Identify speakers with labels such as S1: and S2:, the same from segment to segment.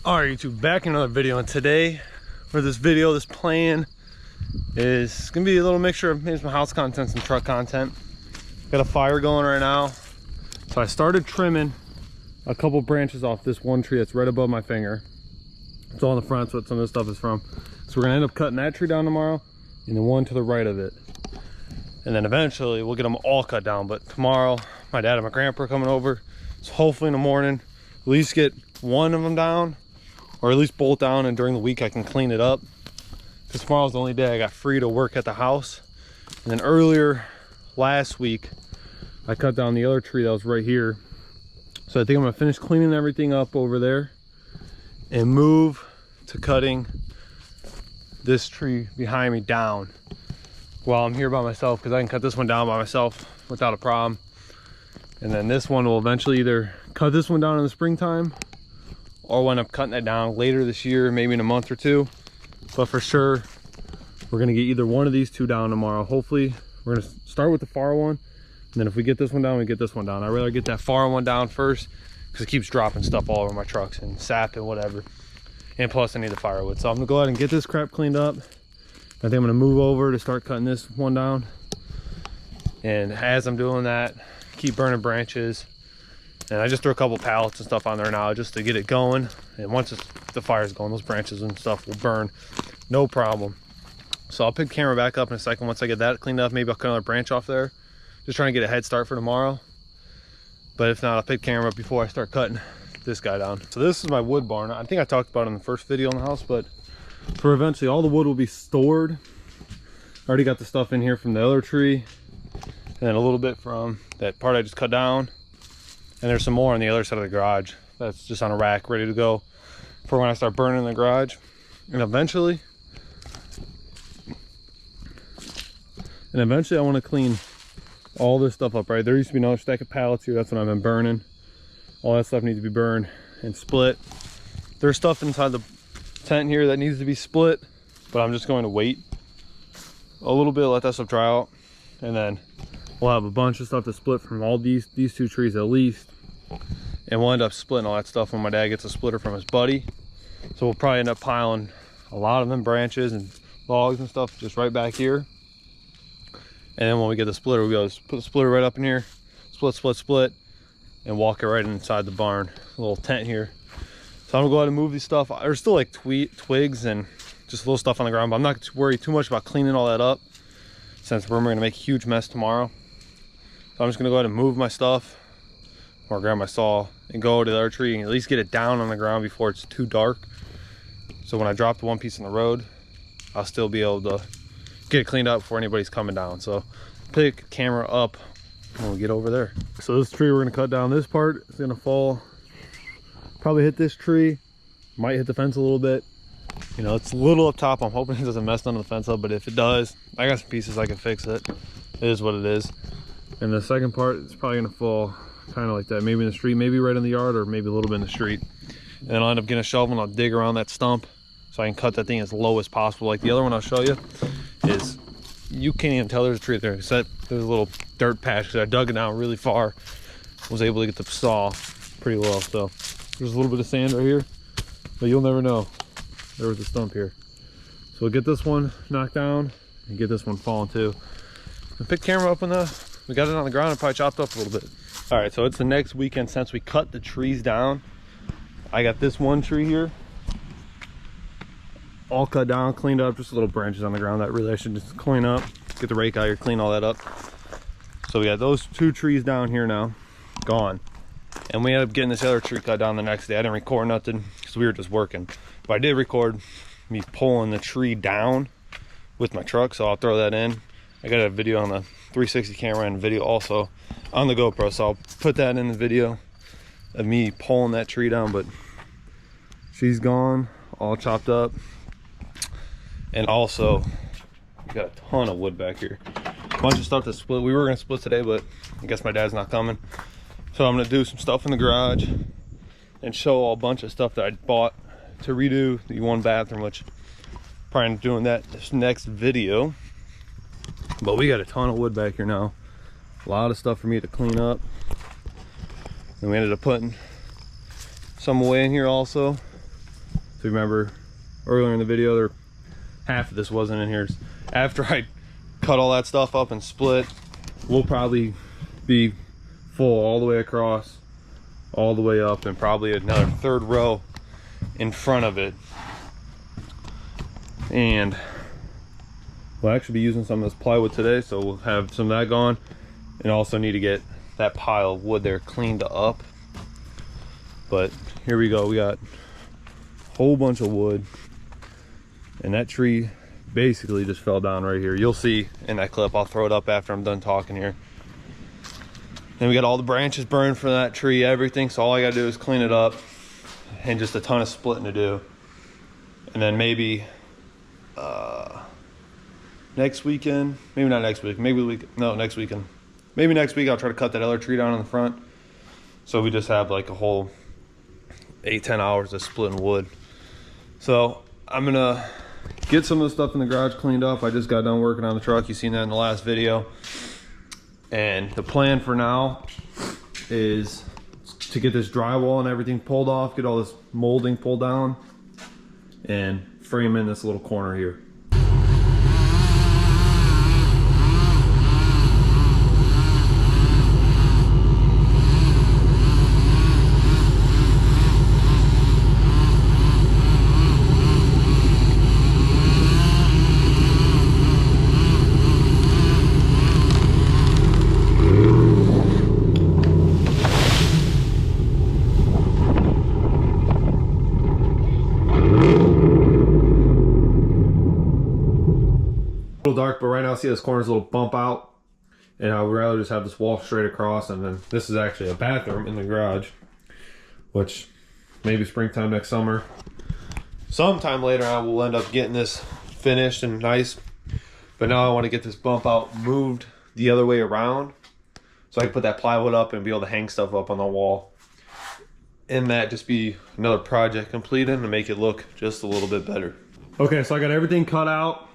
S1: All right, YouTube, back in another video, and today for this video, this plan is gonna be a little mixture of maybe some house content, some truck content. Got a fire going right now, so I started trimming a couple branches off this one tree that's right above my finger. It's all in the front, so what some of this stuff is from. So we're gonna end up cutting that tree down tomorrow, and the one to the right of it, and then eventually we'll get them all cut down. But tomorrow, my dad and my grandpa are coming over, so hopefully in the morning, at least get one of them down, or at least bolt down, and during the week I can clean it up, because tomorrow's the only day I got free to work at the house. And then earlier last week I cut down the other tree that was right here, so I think I'm gonna finish cleaning everything up over there and move to cutting this tree behind me down while I'm here by myself, because I can cut this one down by myself without a problem. And then this one will eventually either cut this one down in the springtime, or we'll end up cutting that down later this year, maybe in a month or two. But for sure, we're gonna get either one of these two down tomorrow. Hopefully, we're gonna start with the far one, and then if we get this one down, we get this one down. I'd rather get that far one down first, because it keeps dropping stuff all over my trucks and sap and whatever. And plus, I need the firewood. So I'm gonna go ahead and get this crap cleaned up. I think I'm gonna move over to start cutting this one down. And as I'm doing that, keep burning branches. And I just threw a couple pallets and stuff on there now just to get it going. And once the fire's going, those branches and stuff will burn, no problem. So I'll pick the camera back up in a second once I get that cleaned up. Maybe I'll cut another branch off there, just trying to get a head start for tomorrow. But if not, I'll pick the camera up before I start cutting this guy down. So this is my wood barn. I think I talked about it in the first video in the house, but for eventually all the wood will be stored. I already got the stuff in here from the other tree, and then a little bit from that part I just cut down. And there's some more on the other side of the garage that's just on a rack ready to go for when I start burning in the garage. And eventually I want to clean all this stuff up. Right there used to be another stack of pallets here. That's what I've been burning. All that stuff needs to be burned and split. There's stuff inside the tent here that needs to be split, but I'm just going to wait a little bit, let that stuff dry out, and then we'll have a bunch of stuff to split from all these two trees at least. And we'll end up splitting all that stuff when my dad gets a splitter from his buddy. So we'll probably end up piling a lot of them branches and logs and stuff just right back here. And then when we get the splitter, we'll be able to put the splitter right up in here, split, and walk it right inside the barn, a little tent here. So I'm gonna go ahead and move these stuff. There's still like twigs and just little stuff on the ground, but I'm not worried too much about cleaning all that up, since we're gonna make a huge mess tomorrow. So I'm just gonna go ahead and move my stuff, or grab my saw and go to the other tree and at least get it down on the ground before it's too dark. So when I drop the one piece in the road, I'll still be able to get it cleaned up before anybody's coming down. So pick camera up when we get over there. So this tree we're gonna cut down, this part is gonna fall, probably hit this tree, might hit the fence a little bit. You know, it's a little up top. I'm hoping it doesn't mess none of the fence up, but if it does, I got some pieces I can fix it. It is what it is. And the second part, it's probably gonna fall kind of like that, maybe in the street, maybe right in the yard, or maybe a little bit in the street. And then I'll end up getting a shovel and I'll dig around that stump so I can cut that thing as low as possible. Like the other one I'll show you is, you can't even tell there's a tree there, except there's a little dirt patch because I dug it down really far, was able to get the saw pretty low. So there's a little bit of sand right here, but you'll never know there was a stump here. So we'll get this one knocked down and get this one falling too. And pick camera up when we got it on the ground and probably chopped up a little bit. All right, so it's the next weekend since we cut the trees down. I got this one tree here all cut down, cleaned up, just little branches on the ground that really I should just clean up, get the rake out here, clean all that up. So we got those two trees down here now gone, and we ended up getting this other tree cut down the next day. I didn't record nothing because we were just working, but I did record me pulling the tree down with my truck, so I'll throw that in. I got a video on the 360 camera and video also on the GoPro, so I'll put that in the video of me pulling that tree down. But she's gone, all chopped up. And also, we got a ton of wood back here. A bunch of stuff to split. We were gonna split today, but I guess my dad's not coming. So I'm gonna do some stuff in the garage and show a bunch of stuff that I bought to redo the one bathroom, which probably doing that this next video. But we got a ton of wood back here now. A lot of stuff for me to clean up. And we ended up putting some away in here also. If you remember earlier in the video, half of this wasn't in here. After I cut all that stuff up and split, we'll probably be full all the way across, all the way up, and probably another third row in front of it. And we'll actually be using some of this plywood today, so we'll have some of that gone, and also need to get that pile of wood there cleaned up. But here we go, we got a whole bunch of wood, and that tree basically just fell down right here. You'll see in that clip. I'll throw it up after I'm done talking here. Then we got all the branches burned from that tree, everything, so all I gotta do is clean it up, and just a ton of splitting to do. And then maybe next weekend, maybe not next week, next weekend, maybe next week I'll try to cut that other tree down in the front, so we just have like a whole 8-10 hours of splitting wood. So I'm gonna get some of the stuff in the garage cleaned up. I just got done working on the truck. You seen that in the last video. And the plan for now is to get this drywall and everything pulled off, get all this molding pulled down, and frame in this little corner here. Dark, but right now see this corner's a little bump out, and I would rather just have this wall straight across. And then this is actually a bathroom in the garage, which maybe springtime next summer, sometime later on, we'll end up getting this finished and nice. But now I want to get this bump out moved the other way around, so I can put that plywood up and be able to hang stuff up on the wall, and that just be another project completed and make it look just a little bit better. Okay, so I got everything cut out.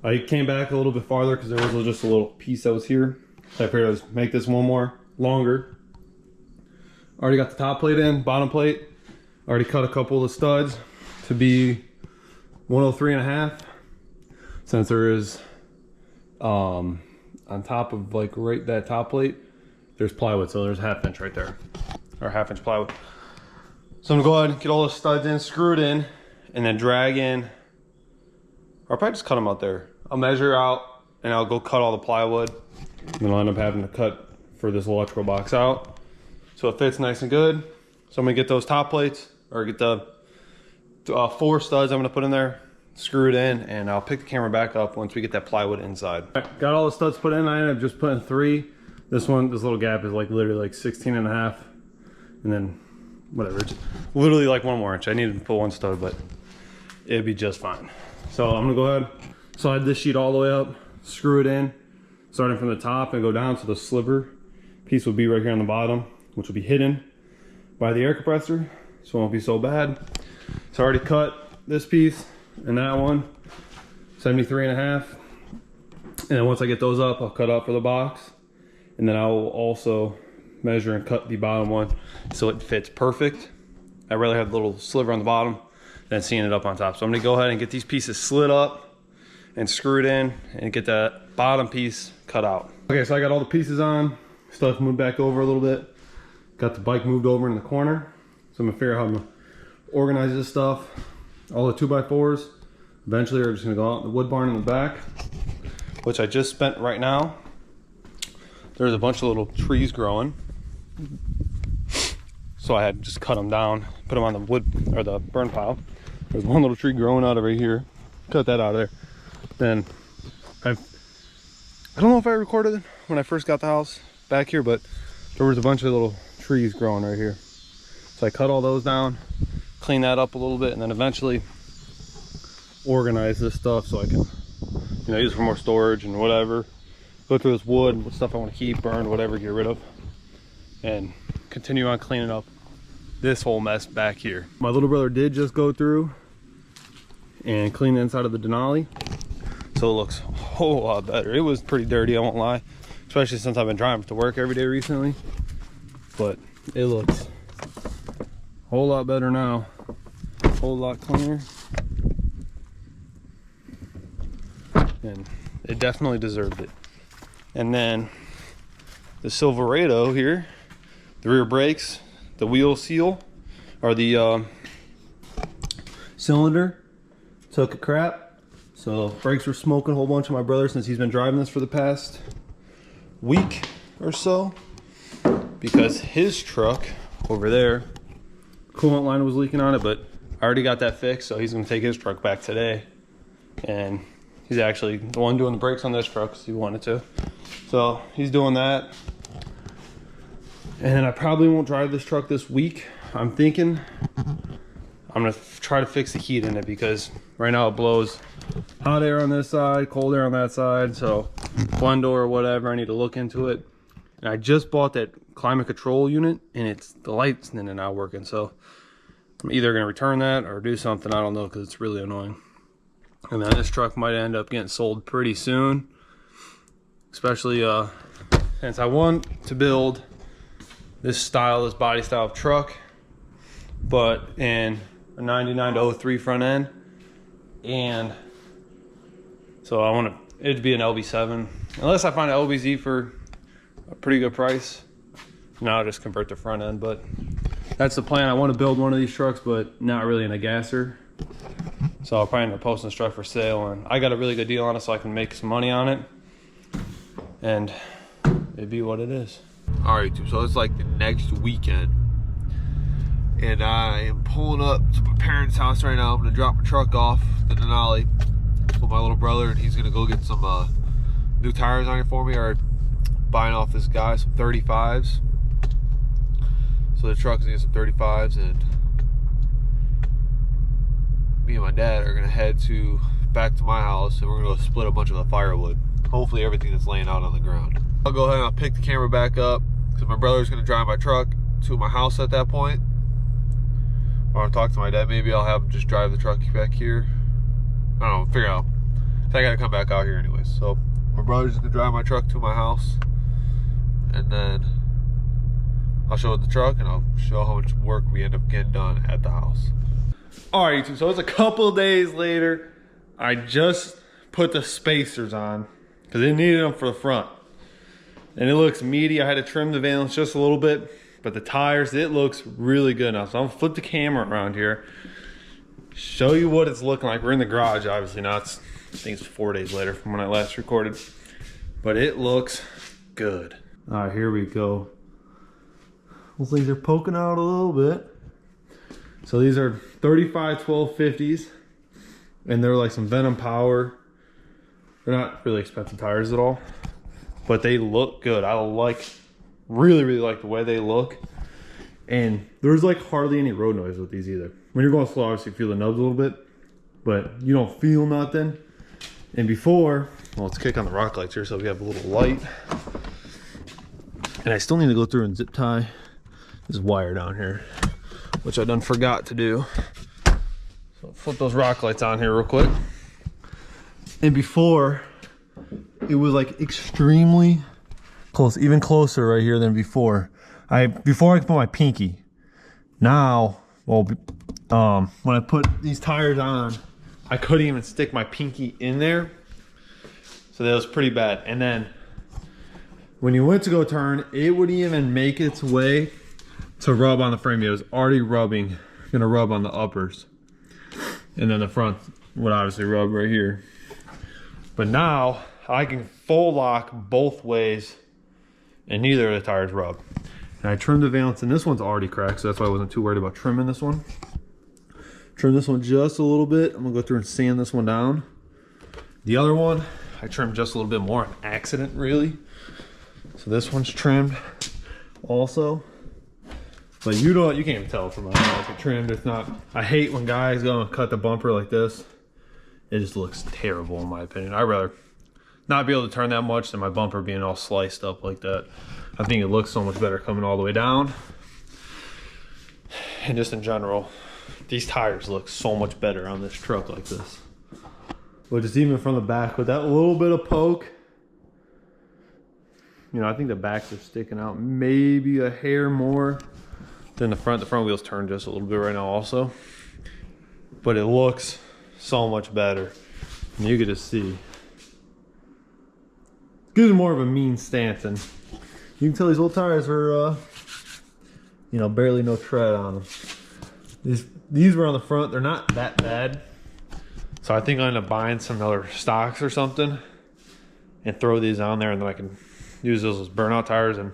S1: I came back a little bit farther because there was just a little piece that was here. So I figured I'd make this one more longer. Already got the top plate in, bottom plate. Already cut a couple of the studs to be 103.5. Since there is, on top of like right that top plate, there's plywood. So there's a 1/2 inch right there, or 1/2 inch plywood. So I'm gonna go ahead and get all the studs in, screwed in, and then drag in. Or I'll probably just cut them out there. I'll measure out and I'll go cut all the plywood. And then I'll end up having to cut for this electrical box out, so it fits nice and good. So I'm gonna get those top plates, or get the 4 studs I'm gonna put in there, screw it in, and I'll pick the camera back up once we get that plywood inside. Got all the studs put in. I ended up just putting 3. This little gap is like literally like 16.5. And then whatever, it's literally like 1 more inch. I needed to put 1 stud, but it'd be just fine. So I'm gonna go ahead, slide this sheet all the way up, screw it in, starting from the top and go down, so the sliver piece will be right here on the bottom, which will be hidden by the air compressor, so it won't be so bad. So I already cut this piece and that one, 73.5. And then once I get those up, I'll cut out for the box. And then I will also measure and cut the bottom one so it fits perfect. I'd rather have the little sliver on the bottom than seeing it up on top. So I'm gonna go ahead and get these pieces slid up and screwed in and get that bottom piece cut out. Okay, so I got all the pieces on, stuff moved back over a little bit, got the bike moved over in the corner. So I'm gonna figure out how I'm gonna organize this stuff. All the 2x4s eventually are just gonna go out in the wood barn in the back, which I just spent right now. There's a bunch of little trees growing, so I had to just cut them down, put them on the wood or the burn pile. There's one little tree growing out of right here. Cut that out of there. Then I don't know if I recorded it when I first got the house back here, but there was a bunch of little trees growing right here. So I cut all those down, clean that up a little bit, and then eventually organize this stuff so I can, use it for more storage and whatever. Go through this wood, what stuff I want to keep, burn, whatever, get rid of, and continue on cleaning up this whole mess back here. My little brother did just go through and clean the inside of the Denali, so it looks a whole lot better. It was pretty dirty, I won't lie, especially since I've been driving to work every day recently, but it looks a whole lot better now. whole lot cleaner. And it definitely deserved it. And then the Silverado here, the rear brakes, the wheel seal, or the cylinder took a crap. So brakes were smoking a whole bunch of my brother since he's been driving this for the past week or so, because his truck over there, coolant line was leaking on it, but I already got that fixed, so he's gonna take his truck back today. And he's actually the one doing the brakes on this truck because he wanted to. So he's doing that. And I probably won't drive this truck this week. I'm thinking I'm gonna try to fix the heat in it, because right now it blows hot air on this side, cold air on that side. So blend or whatever, I need to look into it. And I just bought that climate control unit, and it's the lights in and not working. So I'm either gonna return that or do something, I don't know, because it's really annoying. And then this truck might end up getting sold pretty soon, especially since I want to build this body style of truck, but in a 99 to 03 front end. And so I want it to be an LB7, unless I find an LBZ for a pretty good price. Now I'll just convert the front end, but that's the plan. I want to build one of these trucks, but not really in a gasser. So I'll probably end up posting this truck for sale, and I got a really good deal on it, so I can make some money on it, and it'd be what it is.
S2: All right, YouTube, so it's like the next weekend, and I am pulling up to my parents' house right now. I'm gonna drop my truck off to Denali with my little brother, and he's gonna go get some new tires on here for me, or buying off this guy some 35's. So the truck's gonna get some 35's, and me and my dad are gonna head back to my house, and we're gonna go split a bunch of the firewood. Hopefully everything that's laying out on the ground. I'll go ahead and I'll pick the camera back up, because my brother's gonna drive my truck to my house at that point. Or I'll talk to my dad. Maybe I'll have him just drive the truck back here. I don't know, figure out. I gotta come back out here anyways. So my brother's gonna drive my truck to my house, and then I'll show the truck, and I'll show how much work we end up getting done at the house.
S1: All right, YouTube, so it's a couple days later. I just put the spacers on because it needed them for the front. And it looks meaty. I had to trim the valence just a little bit, but the tires, it looks really good now. So I'm gonna flip the camera around here, show you what it's looking like. We're in the garage, obviously now. I think it's 4 days later from when I last recorded, but it looks good. All right, here we go. Those things are poking out a little bit. So these are 35 1250s, and they're like some Venom Power. They're not really expensive tires at all, but they look good. I really like the way they look. And there's like hardly any road noise with these either. When you're going slow, obviously you feel the nubs a little bit, but you don't feel nothing. And before, well, let's kick on the rock lights here so we have a little light. And I still need to go through and zip tie this wire down here, which I done forgot to do. So flip those rock lights on here real quick. And before, it was like extremely close, even closer right here than before. Before I could put my pinky. Now, well, when I put these tires on, I couldn't even stick my pinky in there. So that was pretty bad. And then when you went to go turn, it wouldn't even make its way to rub on the frame. It was already gonna rub on the uppers. And then the front would obviously rub right here. But now I can full lock both ways and neither of the tires rub. And I trimmed the valance, and this one's already cracked, so that's why I wasn't too worried about trimming this one. Trim this one just a little bit. I'm gonna go through and sand this one down. The other one, I trimmed just a little bit more, an accident really. So this one's trimmed also. But you can't even tell from my eyes it's trimmed. It's not. I hate when guys go and cut the bumper like this. It just looks terrible in my opinion. I'd rather not be able to turn that much than my bumper being all sliced up like that. I think it looks so much better coming all the way down. And just in general, these tires look so much better on this truck like this. But just even from the back with that little bit of poke, you know, I think the backs are sticking out maybe a hair more than the front. The front wheels turn just a little bit right now also. but it looks so much better. And you can just see. Gives more of a mean stance, and you can tell these old tires are, you know, barely no tread on them. These were on the front. They're not that bad. So I think I'll end up buying some other stocks or something and throw these on there, and then I can use those as burnout tires and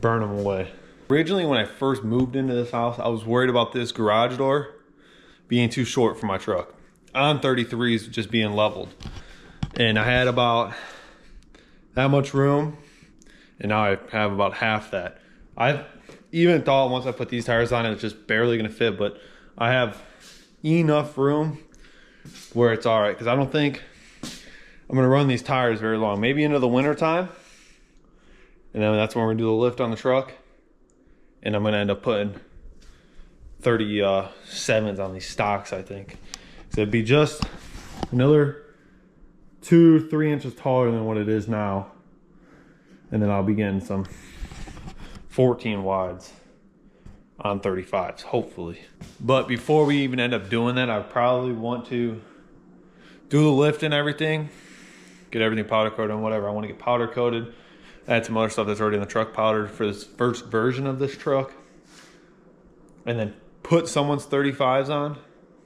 S1: burn them away. Originally, when I first moved into this house, I was worried about this garage door being too short for my truck on 33s, just being leveled. And I had about that much room, and now I have about half that. I even thought once I put these tires on, it's just barely gonna fit, but I have enough room where it's all right, because I don't think I'm gonna run these tires very long. Maybe into the winter time, and then that's when we're gonna do the lift on the truck, and I'm gonna end up putting 37s on these stocks, I think. So it'd be just another 2-3 inches taller than what it is now, and then I'll be getting some 14 wides on 35s, hopefully. But before we even end up doing that, I probably want to do the lift and everything, get everything powder coated and whatever. I want to get powder coated, add some other stuff that's already in the truck powdered for this first version of this truck, and then put someone's 35s on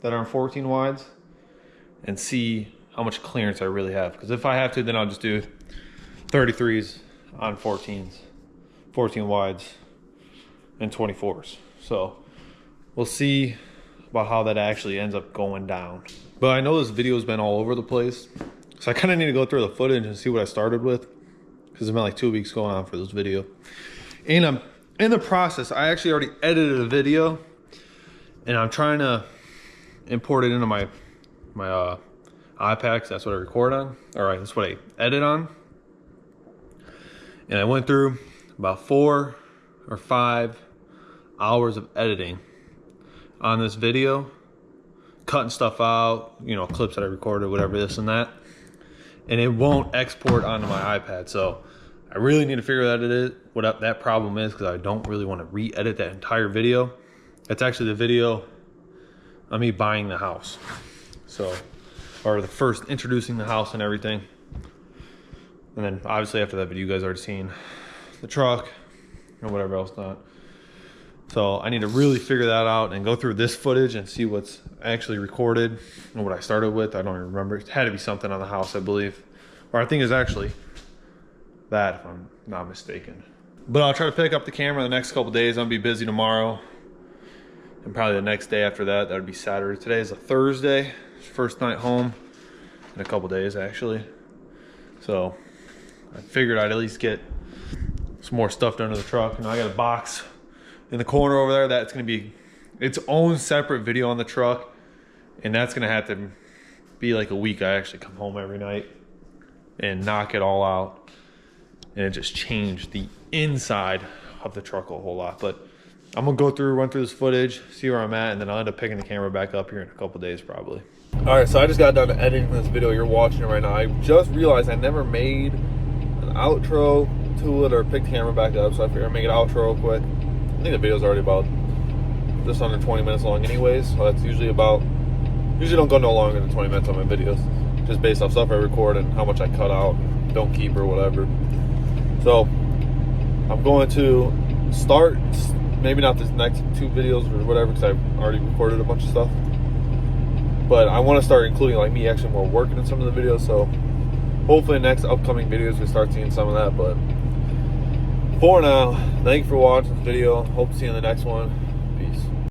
S1: that are on 14 wides and see how much clearance I really have. Because if I have to, then I'll just do 33s on 14s, 14 wides and 24s. So we'll see about how that actually ends up going down. But I know this video's been all over the place, so I kind of need to go through the footage and see what I started with, because it's been like 2 weeks going on for this video. And I'm in the process. I actually already edited a video, and I'm trying to import it into my iPad, 'cause that's what I record on. All right, that's what I edit on. And I went through about 4 or 5 hours of editing on this video, cutting stuff out, you know, clips that I recorded, whatever, this and that, and it won't export onto my iPad. So I really need to figure out what that problem is, because I don't really want to re-edit that entire video. That's actually the video of me buying the house, so, or the first introducing the house and everything. And then obviously after that video, you guys already seen the truck and whatever else not. So I need to really figure that out and go through this footage and see what's actually recorded and what I started with. I don't even remember. It had to be something on the house, I believe. Or I think it's actually that, if I'm not mistaken. But I'll try to pick up the camera the next couple days. I'll be busy tomorrow. And probably the next day after that, that would be Saturday. Today is a Thursday. First night home in a couple days, actually. So I figured I'd at least get some more stuff done to the truck. And I got a box in the corner over there that's going to be its own separate video on the truck, and that's going to have to be like a week. I actually come home every night and knock it all out, and it just changed the inside of the truck a whole lot. But I'm gonna go through, run through this footage, see where I'm at, and then I'll end up picking the camera back up here in a couple days probably. All right, so I just got done editing this video you're watching right now. I just realized I never made an outro to it or picked the camera back up, so I figured I'd make an outro real quick. I think the video's already about just under 20 minutes long anyways, so that's usually don't go no longer than 20 minutes on my videos, just based off stuff I record and how much I cut out, don't keep or whatever. So I'm going to start, maybe not this next 2 videos or whatever, because I've already recorded a bunch of stuff, but I want to start including like me actually more working in some of the videos. So hopefully in next upcoming videos we start seeing some of that. But for now, thank you for watching this video. Hope to see you in the next one. Peace.